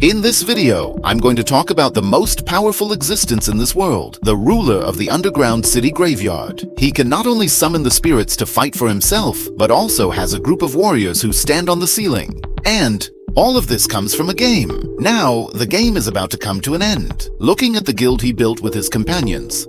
In this video, I'm going to talk about the most powerful existence in this world, the ruler of the underground city graveyard. He can not only summon the spirits to fight for himself, but also has a group of warriors who stand on the ceiling. And all of this comes from a game. Now, the game is about to come to an end. Looking at the guild he built with his companions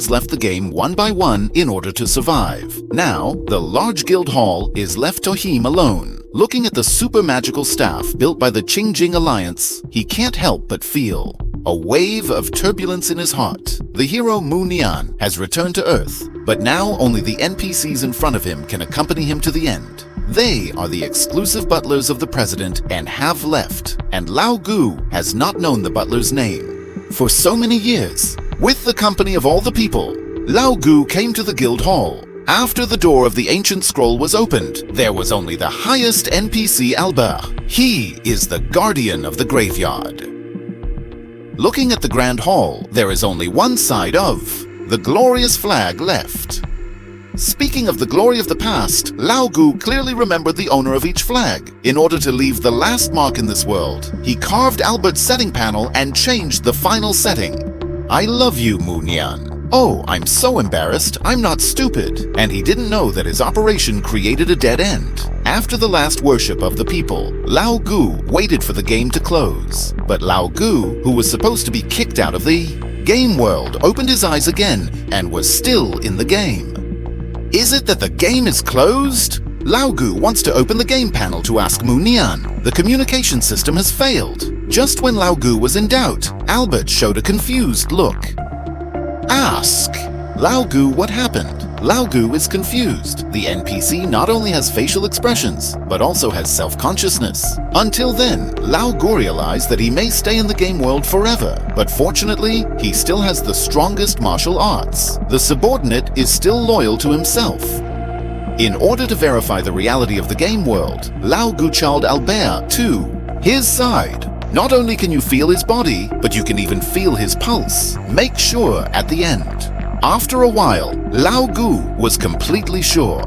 left the game one by one in order to survive. Now, the large guild hall is left to him alone. Looking at the super magical staff built by the Qingjing Alliance, he can't help but feel a wave of turbulence in his heart. The hero Mu Nian has returned to Earth, but now only the NPCs in front of him can accompany him to the end. They are the exclusive butlers of the president and have left, and Lao Gu has not known the butler's name. For so many years, with the company of all the people, Lao Gu came to the guild hall. After the door of the ancient scroll was opened, there was only the highest NPC Albert. He is the guardian of the graveyard. Looking at the grand hall, there is only one side of the glorious flag left. Speaking of the glory of the past, Lao Gu clearly remembered the owner of each flag. In order to leave the last mark in this world, he carved Albert's setting panel and changed the final setting. I love you, Mu Nian. Oh, I'm so embarrassed, I'm not stupid. And he didn't know that his operation created a dead end. After the last worship of the people, Lao Gu waited for the game to close. But Lao Gu, who was supposed to be kicked out of the game world, opened his eyes again and was still in the game. Is it that the game is closed? Lao Gu wants to open the game panel to ask Mu Nian. The communication system has failed. Just when Lao Gu was in doubt, Albert showed a confused look. Ask Lao Gu what happened. Lao Gu is confused. The NPC not only has facial expressions, but also has self-consciousness. Until then, Lao Gu realized that he may stay in the game world forever, but fortunately, he still has the strongest martial arts. The subordinate is still loyal to himself. In order to verify the reality of the game world, Lao Gu called Albert to his side. Not only can you feel his body, but you can even feel his pulse. Make sure at the end. After a while, Lao Gu was completely sure.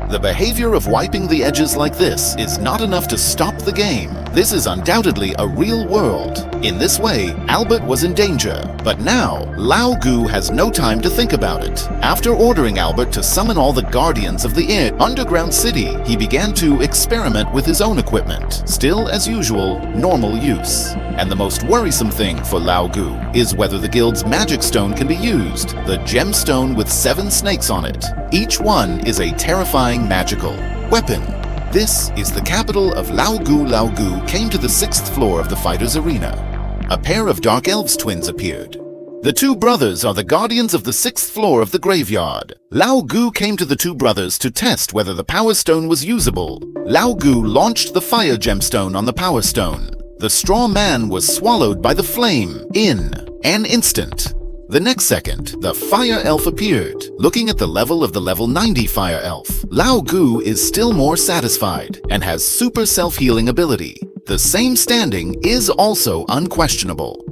The behavior of wiping the edges like this is not enough to stop the game. This is undoubtedly a real world. In this way, Albert was in danger. But now, Lao Gu has no time to think about it. After ordering Albert to summon all the guardians of the underground city, he began to experiment with his own equipment. Still, as usual, normal use. And the most worrisome thing for Lao Gu is whether the guild's magic stone can be used, the gemstone with 7 snakes on it. Each one is a terrifying magical weapon. This is the capital of Lao Gu. Lao Gu came to the 6th floor of the fighter's arena. A pair of dark elves twins appeared. The two brothers are the guardians of the 6th floor of the graveyard. Lao Gu came to the two brothers to test whether the power stone was usable. Lao Gu launched the fire gemstone on the power stone. The straw man was swallowed by the flame in an instant. The next second, the fire elf appeared. Looking at the level of the level 90 fire elf, Lao Gu is still more satisfied and has super self-healing ability. The same standing is also unquestionable.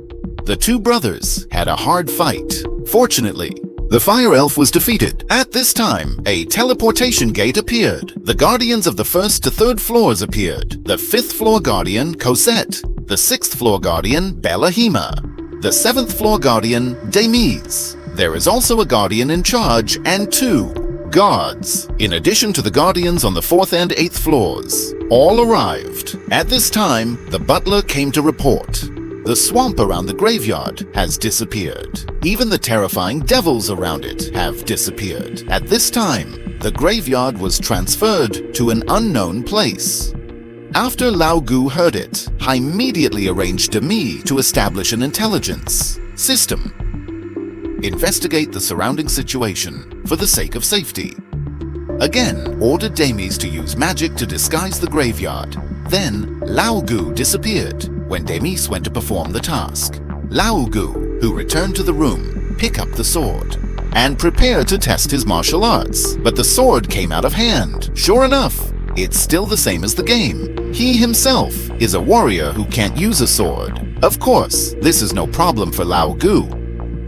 The two brothers had a hard fight. Fortunately, the fire elf was defeated. At this time, a teleportation gate appeared. The guardians of the 1st to 3rd floors appeared. The 5th floor guardian, Cosette. The 6th floor guardian, Bellahima. The 7th floor guardian, Demise. There is also a guardian in charge and 2 guards, in addition to the guardians on the 4th and 8th floors. All arrived. At this time, the butler came to report. The swamp around the graveyard has disappeared. Even the terrifying devils around it have disappeared. At this time, the graveyard was transferred to an unknown place. After Lao Gu heard it, he immediately arranged Demi to establish an intelligence system. Investigate the surrounding situation for the sake of safety. Again, ordered Demis to use magic to disguise the graveyard. Then, Lao Gu disappeared when Demis went to perform the task. Lao Gu, who returned to the room, picked up the sword and prepared to test his martial arts. But the sword came out of hand. Sure enough, it's still the same as the game. He himself is a warrior who can't use a sword. Of course, this is no problem for Lao Gu.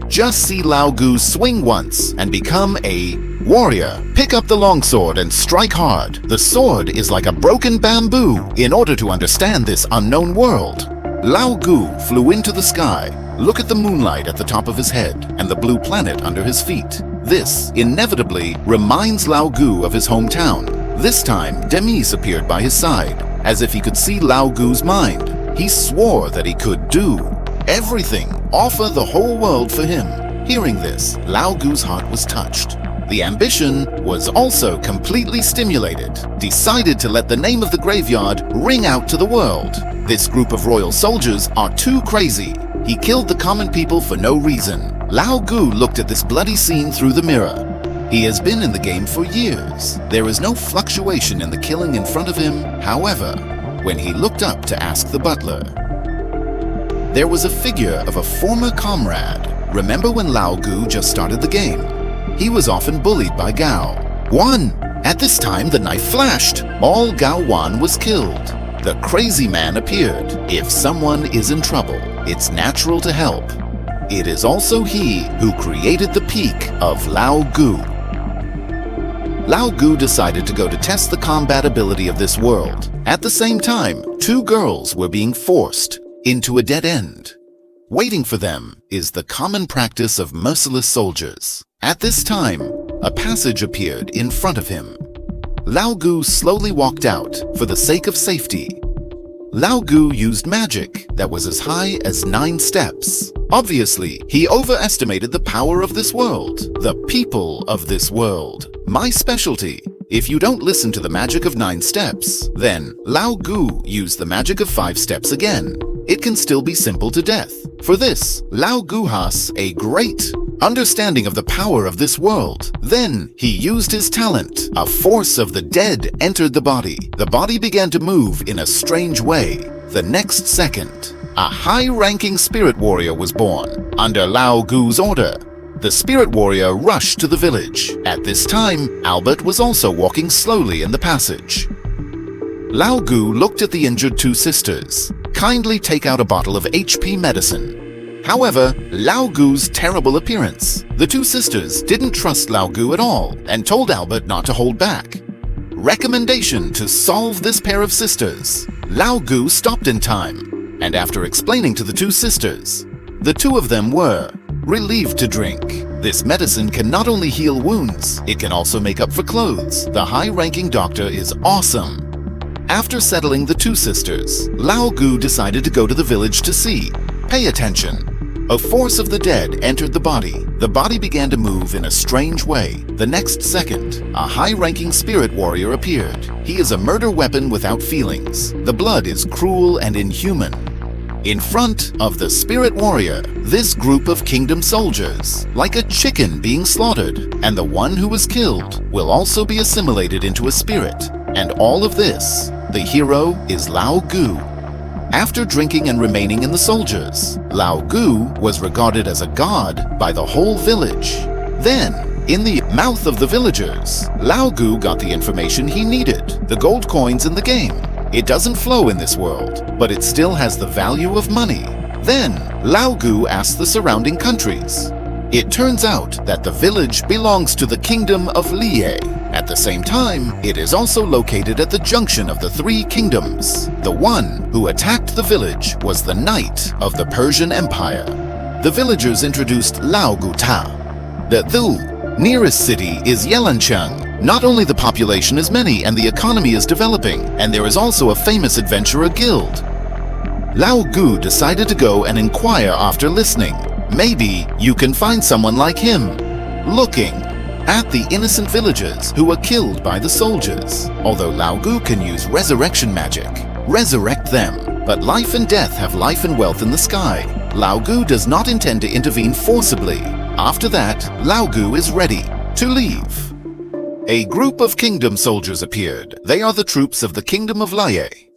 Just see Lao Gu swing once and become a warrior. Pick up the longsword and strike hard. The sword is like a broken bamboo. In order to understand this unknown world, Lao Gu flew into the sky. Look at the moonlight at the top of his head and the blue planet under his feet. This inevitably reminds Lao Gu of his hometown. This time, Demise appeared by his side, as if he could see Lao Gu's mind. He swore that he could do everything, offer the whole world for him. Hearing this, Lao Gu's heart was touched. The ambition was also completely stimulated, decided to let the name of the graveyard ring out to the world. This group of royal soldiers are too crazy. He killed the common people for no reason. Lao Gu looked at this bloody scene through the mirror. He has been in the game for years. There is no fluctuation in the killing in front of him. However, when he looked up to ask the butler, there was a figure of a former comrade. Remember when Lao Gu just started the game? He was often bullied by Gao Wan. At this time, the knife flashed. All Gao Wan was killed. The crazy man appeared. If someone is in trouble, it's natural to help. It is also he who created the peak of Lao Gu. Lao Gu decided to go to test the combat ability of this world. At the same time, two girls were being forced into a dead end. Waiting for them is the common practice of merciless soldiers. At this time, a passage appeared in front of him. Lao Gu slowly walked out for the sake of safety. Lao Gu used magic that was as high as 9 steps. Obviously, he overestimated the power of this world, the people of this world. My specialty. If you don't listen to the magic of 9 steps, then Lao Gu used the magic of 5 steps again. It can still be simple to death. For this, Lao Gu has a great understanding of the power of this world. Then he used his talent. A force of the dead entered the body. The body began to move in a strange way. The next second, a high-ranking spirit warrior was born. Under Lao Gu's order, the spirit warrior rushed to the village. At this time, Albert was also walking slowly in the passage. Lao Gu looked at the injured two sisters. Kindly take out a bottle of HP medicine. However, Lao Gu's terrible appearance. The two sisters didn't trust Lao Gu at all and told Albert not to hold back. Recommendation to solve this pair of sisters. Lao Gu stopped in time, and after explaining to the two sisters, the two of them were relieved to drink. This medicine can not only heal wounds, it can also make up for clothes. The high-ranking doctor is awesome. After settling the two sisters, Lao Gu decided to go to the village to see. Pay attention. A force of the dead entered the body. The body began to move in a strange way. The next second, a high-ranking spirit warrior appeared. He is a murder weapon without feelings. The blood is cruel and inhuman. In front of the spirit warrior, this group of kingdom soldiers, like a chicken being slaughtered, and the one who was killed will also be assimilated into a spirit. And all of this, the hero is Lao Gu. After drinking and remaining in the soldiers, Lao Gu was regarded as a god by the whole village. Then, in the mouth of the villagers, Lao Gu got the information he needed, the gold coins in the game. It doesn't flow in this world, but it still has the value of money. Then, Lao Gu asked the surrounding countries. It turns out that the village belongs to the kingdom of Liye. At the same time, it is also located at the junction of the 3 kingdoms. The one who attacked the village was the knight of the Persian Empire. The villagers introduced Lao Gu Ta. The nearest city is Yelancheng. Not only the population is many and the economy is developing, and there is also a famous adventurer guild. Lao Gu decided to go and inquire after listening. Maybe you can find someone like him. Looking at the innocent villagers who were killed by the soldiers. Although Lao Gu can use resurrection magic, resurrect them. But life and death have life and wealth in the sky. Lao Gu does not intend to intervene forcibly. After that, Lao Gu is ready to leave. A group of kingdom soldiers appeared. They are the troops of the kingdom of Laye.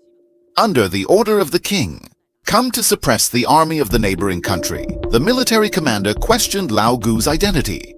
Under the order of the king, come to suppress the army of the neighboring country. The military commander questioned Lao Gu's identity.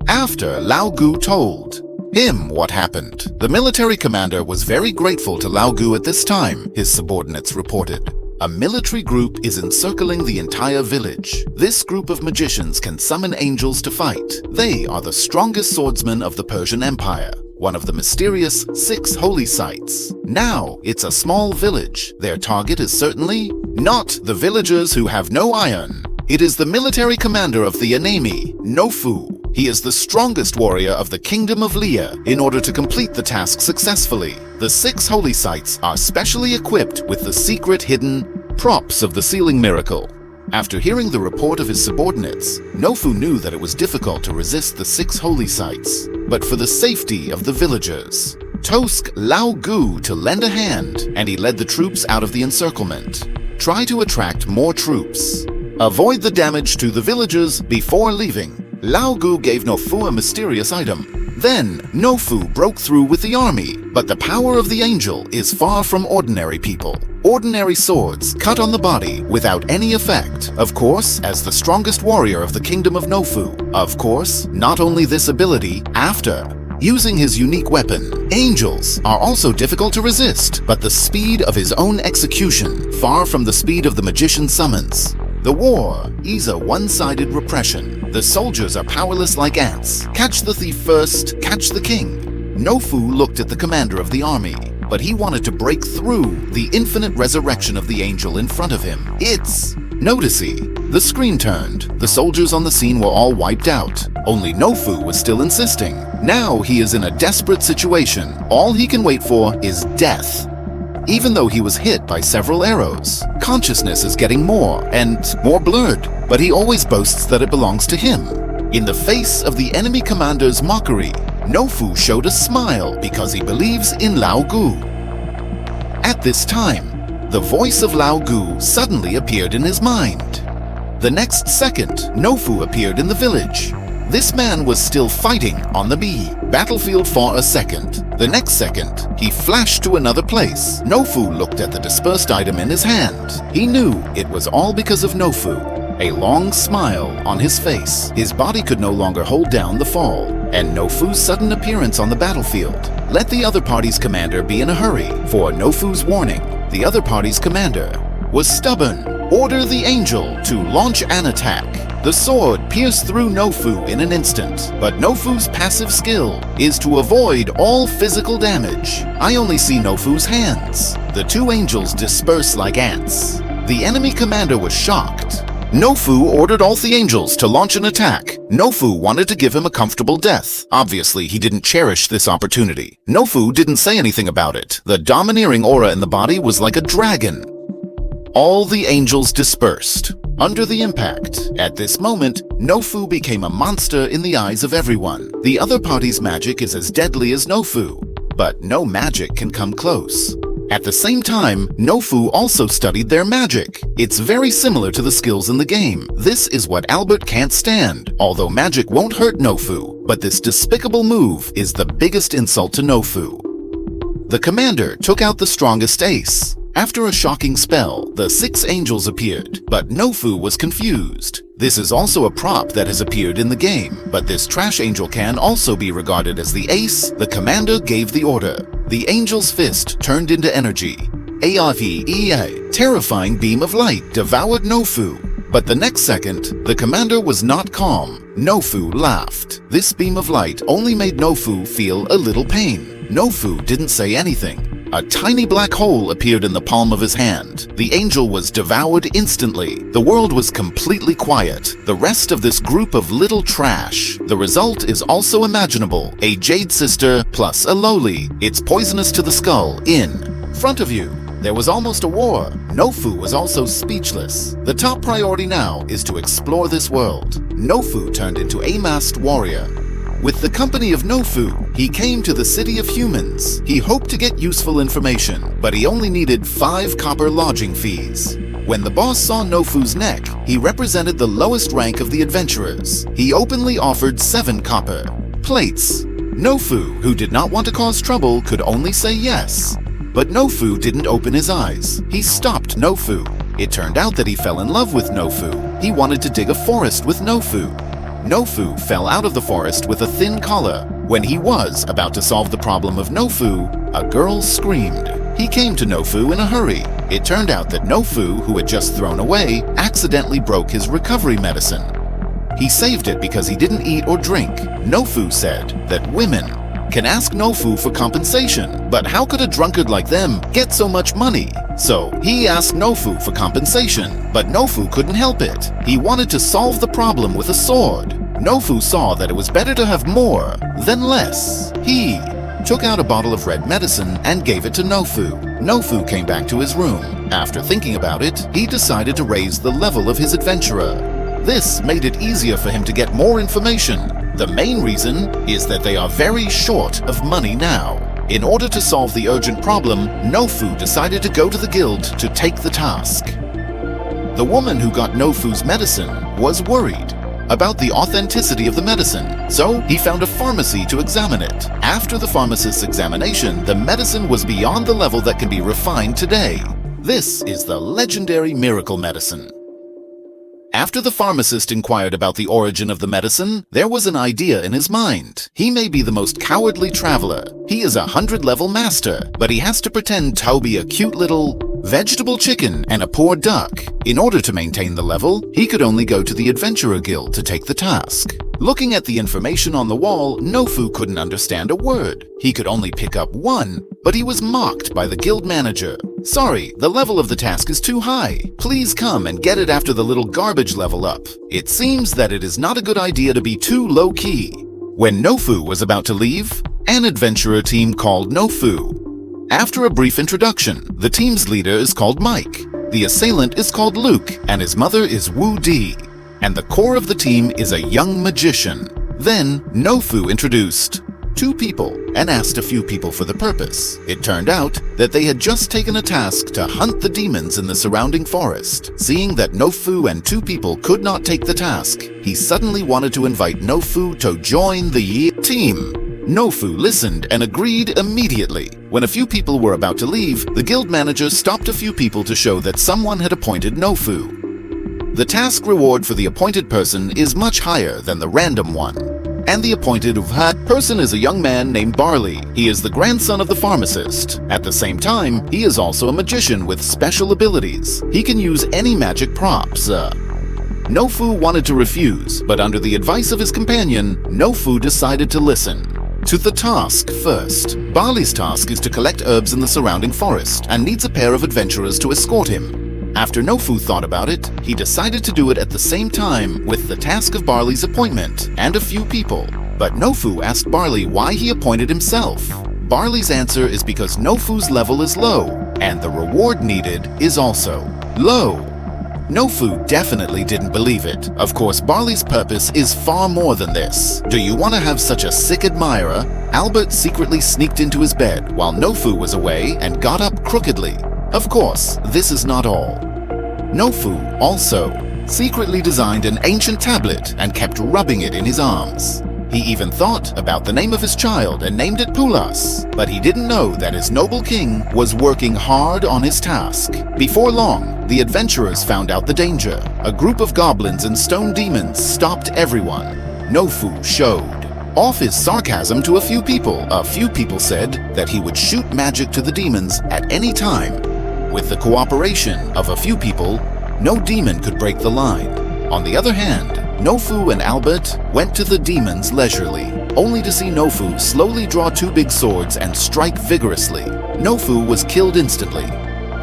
After Lao Gu told him what happened, the military commander was very grateful to Lao Gu at this time, his subordinates reported. A military group is encircling the entire village. This group of magicians can summon angels to fight. They are the strongest swordsmen of the Persian Empire, one of the mysterious 6 holy sites. Now it's a small village. Their target is certainly Not the villagers who have no iron. It is the military commander of the enemy, Nofu. He is the strongest warrior of the Kingdom of Leah. In order to complete the task successfully, the 6 holy sites are specially equipped with the secret hidden props of the sealing miracle. After hearing the report of his subordinates, Nofu knew that it was difficult to resist the 6 holy sites. But for the safety of the villagers, Tosk Lao Gu to lend a hand, and he led the troops out of the encirclement. Try to attract more troops. Avoid the damage to the villagers before leaving. Lao Gu gave Nofu a mysterious item. Then, Nofu broke through with the army, but the power of the angel is far from ordinary people. Ordinary swords cut on the body without any effect. Of course, as the strongest warrior of the kingdom of Nofu. Of course, not only this ability, after using his unique weapon, angels are also difficult to resist, but the speed of his own execution, far from the speed of the magician's summons. The war is a one-sided repression. The soldiers are powerless like ants. Catch the thief first, catch the king. Nofu looked at the commander of the army, but he wanted to break through the infinite resurrection of the angel in front of him. Noticey. The screen turned. The soldiers on the scene were all wiped out. Only Nofu was still insisting. Now he is in a desperate situation. All he can wait for is death. Even though he was hit by several arrows, consciousness is getting more and more blurred, but he always boasts that it belongs to him. In the face of the enemy commander's mockery, Nofu showed a smile because he believes in Lao Gu. At this time, the voice of Lao Gu suddenly appeared in his mind. The next second, Nofu appeared in the village. This man was still fighting on the battlefield for a second. The next second, he flashed to another place. Nofu looked at the dispersed item in his hand. He knew it was all because of Nofu. A long smile on his face. His body could no longer hold down the fall, and Nofu's sudden appearance on the battlefield let the other party's commander be in a hurry. For Nofu's warning, the other party's commander was stubborn. Order the angel to launch an attack. The sword pierced through Nofu in an instant, but Nofu's passive skill is to avoid all physical damage. I only see Nofu's hands. The 2 angels disperse like ants. The enemy commander was shocked. Nofu ordered all the angels to launch an attack. Nofu wanted to give him a comfortable death. Obviously, he didn't cherish this opportunity. Nofu didn't say anything about it. The domineering aura in the body was like a dragon. All the angels dispersed under the impact. At this moment, Nofu became a monster in the eyes of everyone. The other party's magic is as deadly as Nofu, but no magic can come close. At the same time, Nofu also studied their magic. It's very similar to the skills in the game. This is what Albert can't stand. Although magic won't hurt Nofu, but this despicable move is the biggest insult to Nofu. The commander took out the strongest ace. After a shocking spell, the 6 angels appeared, but Nofu was confused. This is also a prop that has appeared in the game, but this trash angel can also be regarded as the ace. The commander gave the order. The angel's fist turned into energy. A terrifying beam of light devoured Nofu. But the next second, the commander was not calm. Nofu laughed. This beam of light only made Nofu feel a little pain. Nofu didn't say anything. A tiny black hole appeared in the palm of his hand. The angel was devoured instantly. The world was completely quiet. The rest of this group of little trash. The result is also imaginable. A Jade Sister plus a Lowly. It's poisonous to the skull in front of you. There was almost a war. Nofu was also speechless. The top priority now is to explore this world. Nofu turned into a masked warrior. With the company of Nofu, he came to the city of humans. He hoped to get useful information, but he only needed 5 copper lodging fees. When the boss saw Nofu's neck, he represented the lowest rank of the adventurers. He openly offered 7 copper plates. Nofu, who did not want to cause trouble, could only say yes. But Nofu didn't open his eyes. He stopped Nofu. It turned out that he fell in love with Nofu. He wanted to dig a forest with Nofu. Nofu fell out of the forest with a thin collar. When he was about to solve the problem of Nofu, a girl screamed. He came to Nofu in a hurry. It turned out that Nofu, who had just thrown away, accidentally broke his recovery medicine. He saved it because he didn't eat or drink. Nofu said that women can ask Nofu for compensation, but how could a drunkard like them get so much money? So he asked Nofu for compensation, but Nofu couldn't help it. He wanted to solve the problem with a sword. Nofu saw that it was better to have more than less. He took out a bottle of red medicine and gave it to Nofu. Nofu came back to his room. After thinking about it, he decided to raise the level of his adventurer. This made it easier for him to get more information. The main reason is that they are very short of money now. In order to solve the urgent problem, Nofu decided to go to the guild to take the task. The woman who got Nofu's medicine was worried about the authenticity of the medicine, so he found a pharmacy to examine it. After the pharmacist's examination, the medicine was beyond the level that can be refined today. This is the legendary miracle medicine. After the pharmacist inquired about the origin of the medicine, there was an idea in his mind. He may be the most cowardly traveler. He is a 100-level master, but he has to pretend to be a cute little vegetable chicken and a poor duck. In order to maintain the level, he could only go to the Adventurer Guild to take the task. Looking at the information on the wall, Nofu couldn't understand a word. He could only pick up one, but he was mocked by the guild manager. Sorry, the level of the task is too high. Please come and get it after the little garbage level up. It seems that it is not a good idea to be too low-key. When Nofu was about to leave, an adventurer team called Nofu. After a brief introduction, the team's leader is called Mike, the assailant is called Luke, and his mother is Wu Di. And the core of the team is a young magician. Then, Nofu introduced two people and asked a few people for the purpose. It turned out that they had just taken a task to hunt the demons in the surrounding forest. Seeing that Nofu and two people could not take the task, he suddenly wanted to invite Nofu to join the team. Nofu listened and agreed immediately. When a few people were about to leave, the guild manager stopped a few people to show that someone had appointed Nofu. The task reward for the appointed person is much higher than the random one. And the appointed person is a young man named Barley. He is the grandson of the pharmacist. At the same time, he is also a magician with special abilities. He can use any magic props. Nofu wanted to refuse, but under the advice of his companion, Nofu decided to listen to the task first. Barley's task is to collect herbs in the surrounding forest and needs a pair of adventurers to escort him. After Nofu thought about it, he decided to do it at the same time with the task of Barley's appointment and a few people. But Nofu asked Barley why he appointed himself. Barley's answer is because Nofu's level is low, and the reward needed is also low. Nofu definitely didn't believe it. Of course, Barley's purpose is far more than this. Do you want to have such a sick admirer? Albert secretly sneaked into his bed while Nofu was away and got up crookedly. Of course, this is not all. Nofu also secretly designed an ancient tablet and kept rubbing it in his arms. He even thought about the name of his child and named it Pulas, but he didn't know that his noble king was working hard on his task. Before long, the adventurers found out the danger. A group of goblins and stone demons stopped everyone. Nofu showed off his sarcasm to a few people. A few people said that he would shoot magic to the demons at any time. With the cooperation of a few people, no demon could break the line. On the other hand, Nofu and Albert went to the demons leisurely, only to see Nofu slowly draw two big swords and strike vigorously. Nofu was killed instantly.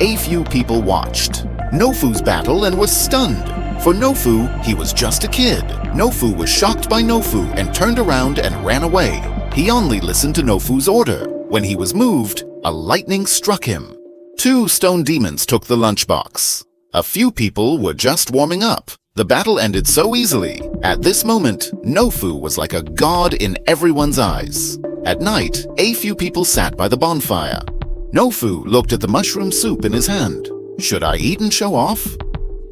A few people watched Nofu's battle and was stunned. For Nofu, he was just a kid. Nofu was shocked by Nofu and turned around and ran away. He only listened to Nofu's order. When he was moved, a lightning struck him. Two stone demons took the lunchbox. A few people were just warming up. The battle ended so easily. At this moment, Nofu was like a god in everyone's eyes. At night, a few people sat by the bonfire. Nofu looked at the mushroom soup in his hand. Should I eat and show off?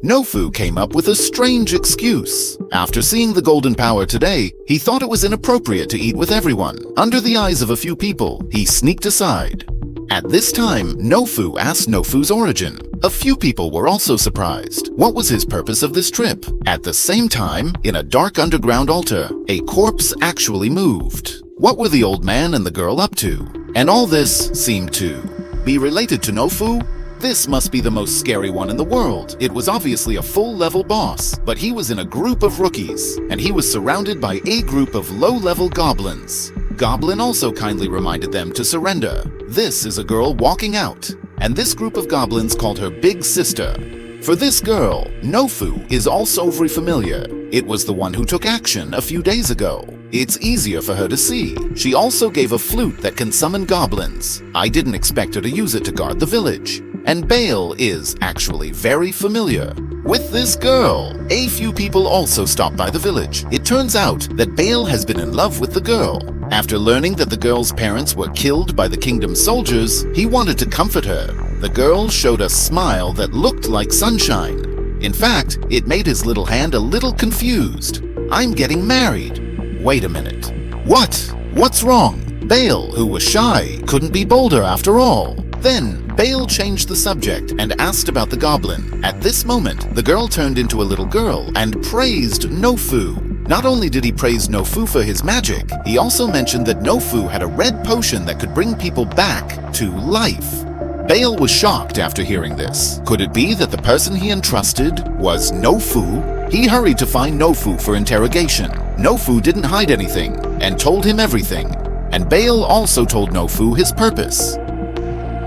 Nofu came up with a strange excuse. After seeing the golden power today, he thought it was inappropriate to eat with everyone. Under the eyes of a few people, he sneaked aside. At this time, Nofu asked Nofu's origin. A few people were also surprised. What was his purpose of this trip? At the same time, in a dark underground altar, a corpse actually moved. What were the old man and the girl up to? And all this seemed to be related to Nofu? This must be the most scary one in the world. It was obviously a full-level boss, but he was in a group of rookies, and he was surrounded by a group of low-level goblins. Goblin also kindly reminded them to surrender. This is a girl walking out. and this group of goblins called her Big Sister. For this girl, Nofu is also very familiar. It was the one who took action a few days ago. It's easier for her to see. She also gave a flute that can summon goblins. I didn't expect her to use it to guard the village. And Bale is actually very familiar with this girl. A few people also stopped by the village. It turns out that Bale has been in love with the girl. After learning that the girl's parents were killed by the kingdom's soldiers, he wanted to comfort her. The girl showed a smile that looked like sunshine. In fact, it made his little hand a little confused. I'm getting married. Wait a minute. What? What's wrong? Bale, who was shy, couldn't be bolder after all. Then, Bale changed the subject and asked about the goblin. At this moment, the girl turned into a little girl and praised Nofu. Not only did he praise Nofu for his magic, he also mentioned that Nofu had a red potion that could bring people back to life. Bale was shocked after hearing this. Could it be that the person he entrusted was Nofu? He hurried to find Nofu for interrogation. Nofu didn't hide anything and told him everything. And Bale also told Nofu his purpose.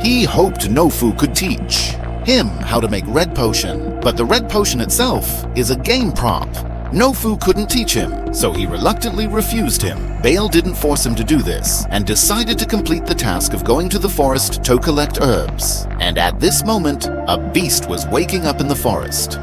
He hoped Nofu could teach him how to make red potion, but the red potion itself is a game prop. Nofu couldn't teach him, so he reluctantly refused him. Bale didn't force him to do this, and decided to complete the task of going to the forest to collect herbs. And at this moment, a beast was waking up in the forest.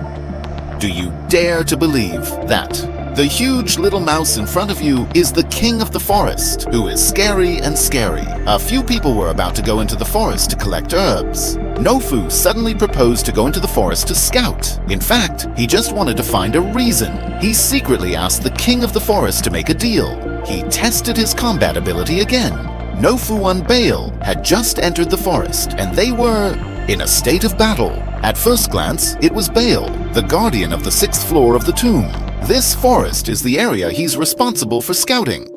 Do you dare to believe that the huge little mouse in front of you is the king of the forest, who is scary and scary? A few people were about to go into the forest to collect herbs. Nofu suddenly proposed to go into the forest to scout. In fact, he just wanted to find a reason. He secretly asked the king of the forest to make a deal. He tested his combat ability again. Nofu and Bale had just entered the forest, and they were in a state of battle. At first glance, it was Bale, the guardian of the 6th floor of the tomb. This forest is the area he's responsible for scouting.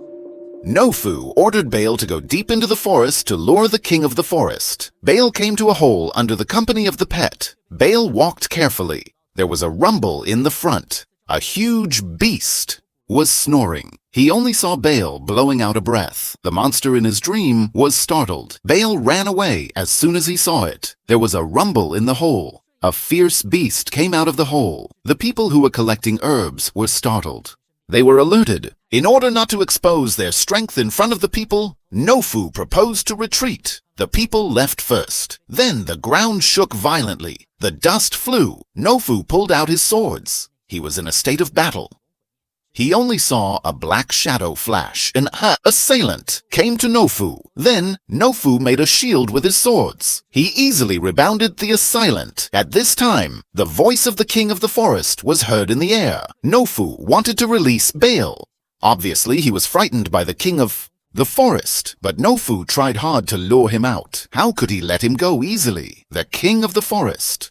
Nofu ordered Bale to go deep into the forest to lure the king of the forest. Bale came to a hole under the company of the pet. Bale walked carefully. There was a rumble in the front. A huge beast was snoring. He only saw Bale blowing out a breath. The monster in his dream was startled. Bale ran away as soon as he saw it. There was a rumble in the hole. A fierce beast came out of the hole. The people who were collecting herbs were startled. They were alerted. In order not to expose their strength in front of the people, Nofu proposed to retreat. The people left first. Then the ground shook violently. The dust flew. Nofu pulled out his swords. He was in a state of battle. He only saw a black shadow flash. An assailant came to Nofu. Then, Nofu made a shield with his swords. He easily rebounded the assailant. At this time, the voice of the king of the forest was heard in the air. Nofu wanted to release Bale. Obviously, he was frightened by the king of the forest, but Nofu tried hard to lure him out. How could he let him go easily? The king of the forest